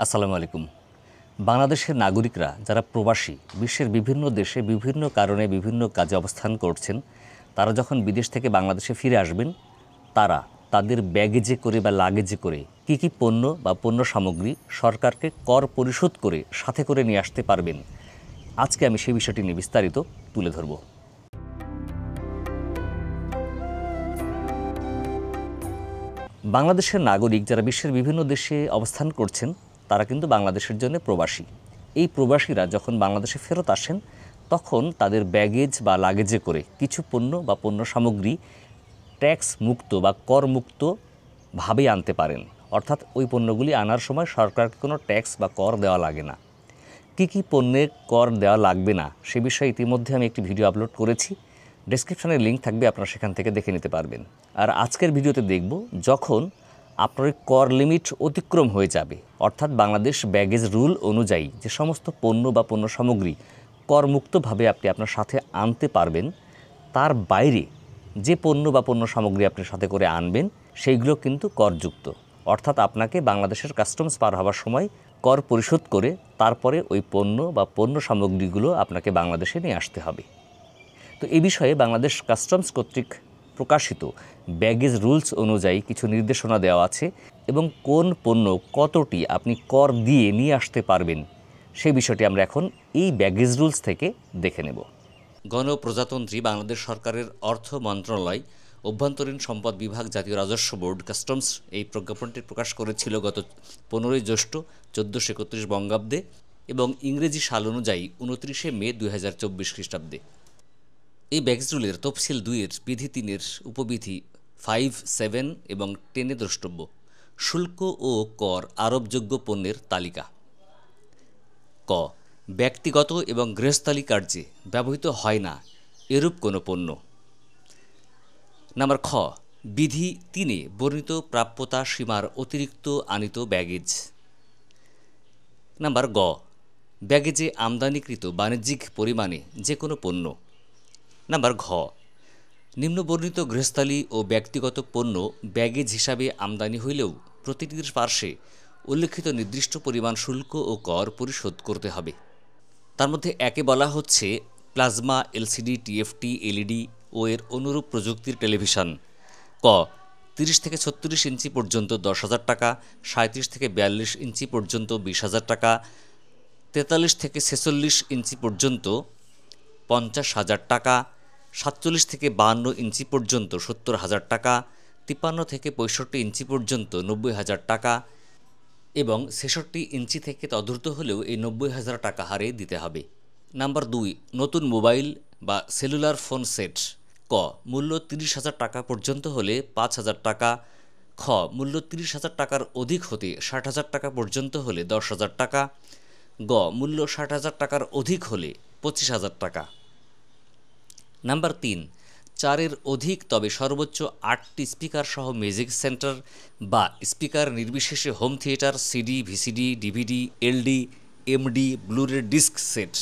আসসালামু আলাইকুম। বাংলাদেশের নাগরিকরা যারা প্রবাসী, বিশ্বের বিভিন্ন দেশে বিভিন্ন কারণে বিভিন্ন কাজে অবস্থান করছেন, তারা যখন বিদেশ থেকে বাংলাদেশে ফিরে আসবেন, তারা তাদের ব্যাগেজে করে বা লাগেজে করে কী পণ্য বা পণ্য সামগ্রী সরকারকে কর পরিশোধ করে সাথে করে নিয়ে আসতে পারবেন। আজকে আমি সেই বিষয়টি নিয়ে বিস্তারিত তুলে ধরব। বাংলাদেশের নাগরিক যারা বিশ্বের বিভিন্ন দেশে অবস্থান করছেন, তারা কিন্তু বাংলাদেশের জন্য প্রবাসী। এই প্রবাসীরা যখন বাংলাদেশে ফেরত আসেন, তখন তাদের ব্যাগেজ বা লাগেজে করে কিছু পণ্য বা পণ্য সামগ্রী ট্যাক্স মুক্ত বা কর মুক্তভাবেই আনতে পারেন। অর্থাৎ ওই পণ্যগুলি আনার সময় সরকারকে কোনো ট্যাক্স বা কর দেওয়া লাগে না। কী পণ্যের কর দেওয়া লাগবে না সে বিষয়ে ইতিমধ্যে আমি একটি ভিডিও আপলোড করেছি। ডেসক্রিপশনে লিঙ্ক থাকবে, আপনারা সেখান থেকে দেখে নিতে পারবেন। আর আজকের ভিডিওতে দেখব, যখন আপনার কর লিমিট অতিক্রম হয়ে যাবে, অর্থাৎ বাংলাদেশ ব্যাগেজ রুল অনুযায়ী যে সমস্ত পণ্য বা পণ্য সামগ্রী করমুক্তভাবে আপনি আপনার সাথে আনতে পারবেন, তার বাইরে যে পণ্য বা পণ্য সামগ্রী আপনি সাথে করে আনবেন সেইগুলো কিন্তু করযুক্ত। অর্থাৎ আপনাকে বাংলাদেশের কাস্টমস পার হওয়ার সময় কর পরিশোধ করে তারপরে ওই পণ্য বা পণ্য সামগ্রীগুলো আপনাকে বাংলাদেশে নিয়ে আসতে হবে। তো এই বিষয়ে বাংলাদেশ কাস্টমস কর্তৃক প্রকাশিত ব্যাগেজ রুলস অনুযায়ী কিছু নির্দেশনা দেওয়া আছে এবং কোন পণ্য কতটি আপনি কর দিয়ে নিয়ে আসতে পারবেন সেই বিষয়টি আমরা এখন এই ব্যাগেজ রুলস থেকে দেখে নেব। গণপ্রজাতন্ত্রী বাংলাদেশ সরকারের অর্থ মন্ত্রণালয়, অভ্যন্তরীণ সম্পদ বিভাগ, জাতীয় রাজস্ব বোর্ড, কাস্টমস এই প্রজ্ঞাপনটি প্রকাশ করেছিল গত 15 জ্যৈষ্ঠ 1431 বঙ্গাব্দে এবং ইংরেজি সাল অনুযায়ী 29 মে 2024 খ্রিস্টাব্দে। এই ব্যাগেজ রুলের তফসিল 2-এর বিধি 3-এর উপবিধি 5, 7 এবং 10-এ দ্রষ্টব্য। শুল্ক ও কর আরোপযোগ্য পণ্যের তালিকা। ক, ব্যক্তিগত এবং গৃহস্থালী কার্যে ব্যবহৃত হয় না এরূপ কোনো পণ্য। নাম্বার খ, বিধি 3-এ বর্ণিত প্রাপ্যতা সীমার অতিরিক্ত আনিত ব্যাগেজ। নাম্বার গ, ব্যাগেজে আমদানিকৃত বাণিজ্যিক পরিমাণে যে কোনো পণ্য। নাম্বার ঘ, নিম্নবর্ণিত গৃহস্থালী ও ব্যক্তিগত পণ্য ব্যাগেজ হিসাবে আমদানি হইলেও প্রতিটির পার্শ্বে উল্লেখিত নির্দিষ্ট পরিমাণ শুল্ক ও কর পরিশোধ করতে হবে। তার মধ্যে একে বলা হচ্ছে প্লাজমা, এলসিডি, টিএফটি, এলইডি ও এর অনুরূপ প্রযুক্তির টেলিভিশন। ক, 30 থেকে 36 ইঞ্চি পর্যন্ত 10,000 টাকা, 37 থেকে 42 ইঞ্চি পর্যন্ত 20,000 টাকা, 43 থেকে 46 ইঞ্চি পর্যন্ত 50,000 টাকা, 47 থেকে 52 ইঞ্চি পর্যন্ত 70,000 টাকা, 53 থেকে 65 ইঞ্চি পর্যন্ত 90,000 টাকা এবং 66 ইঞ্চি থেকে তদূর্ধ্ব হলেও এই 90,000 টাকা হারে দিতে হবে। নাম্বার 2, নতুন মোবাইল বা সেলুলার ফোন সেট। ক, মূল্য 30,000 টাকা পর্যন্ত হলে 5,000 টাকা। খ, মূল্য 30,000 টাকার অধিক হতে 60,000 টাকা পর্যন্ত হলে 10,000 টাকা। গ, মূল্য 60,000 টাকার অধিক হলে 25,000 টাকা। নাম্বার 3, 4-এর অধিক তবে সর্বোচ্চ 8টি স্পিকার সহ মিউজিক সেন্টার বা স্পিকার নির্বিশেষে home theatre, CD, VCD, DVD, LD, MD, Blu-ray disc set.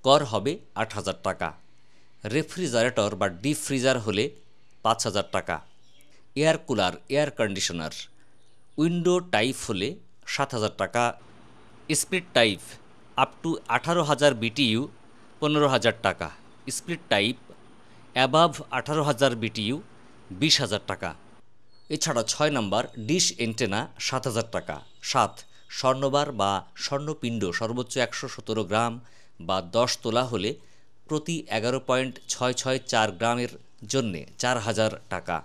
কর হবে 8,000 টাকা। রেফ্রিজারেটর বা ডিপ ফ্রিজার হলে 5,000 টাকা। Air cooler, air conditioner, window type হলে 7,000 টাকা। Speed type up to 18,000 BTU 15,000 টাকা। স্পিড টাইপ অ্যাবাভ 18,000 বিটিইউ 20,000 টাকা। এছাড়া 6 নম্বর ডিশ এন্টেনা 7,000 টাকা। 7, স্বর্ণবার বা স্বর্ণপিণ্ড সর্বোচ্চ 117 গ্রাম বা 10 তোলা হলে প্রতি 11.664 গ্রামের জন্যে 4,000 টাকা।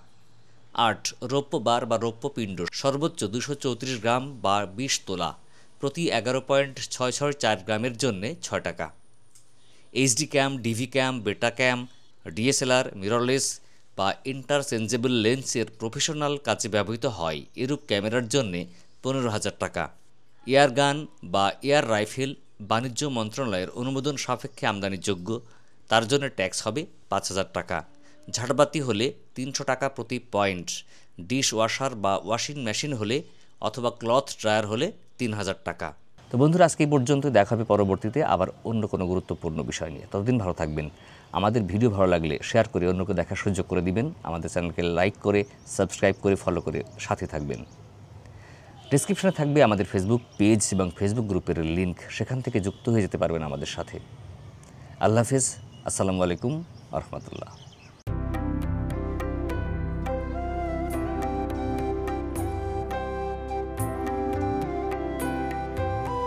8, রৌপ্য বার বা রৌপ্যপিণ্ড সর্বোচ্চ 234 গ্রাম বা 20 তোলা প্রতি 11.664 গ্রামের জন্যে 6 টাকা। এইচডি ক্যাম, ডিভি ক্যাম, বেটা ক্যাম, ডিএসএলআর, মিররলেস বা ইন্টারচেঞ্জেবল লেন্সের প্রফেশনাল কাজে ব্যবহৃত হয় এরূপ ক্যামেরার জন্যে 15,000 টাকা। এয়ার গান বা এয়ার রাইফেল বাণিজ্য মন্ত্রণালয়ের অনুমোদন সাপেক্ষে আমদানিযোগ্য, তার জন্য ট্যাক্স হবে 5,000 টাকা। ঝাড়বাতি হলে 300 টাকা প্রতি পয়েন্ট। ডিশ ওয়াশার বা ওয়াশিং মেশিন হলে অথবা ক্লথ ড্রায়ার হলে 3,000 টাকা। তো বন্ধুরা, আজকে এই পর্যন্ত, দেখা হবে পরবর্তীতে আবার অন্য কোনো গুরুত্বপূর্ণ বিষয় নিয়ে। ততদিন ভালো থাকবেন। আমাদের ভিডিও ভালো লাগলে শেয়ার করে অন্যকে দেখার সুযোগ করে দিবেন। আমাদের চ্যানেলকে লাইক করে, সাবস্ক্রাইব করে, ফলো করে সাথে থাকবেন। ডেসক্রিপশনে থাকবে আমাদের ফেসবুক পেজ এবং ফেসবুক গ্রুপের লিংক, সেখান থেকে যুক্ত হয়ে যেতে পারবেন আমাদের সাথে। আল্লাহ হাফেজ, আসসালামু আলাইকুম আ রহমতুল্লাহ।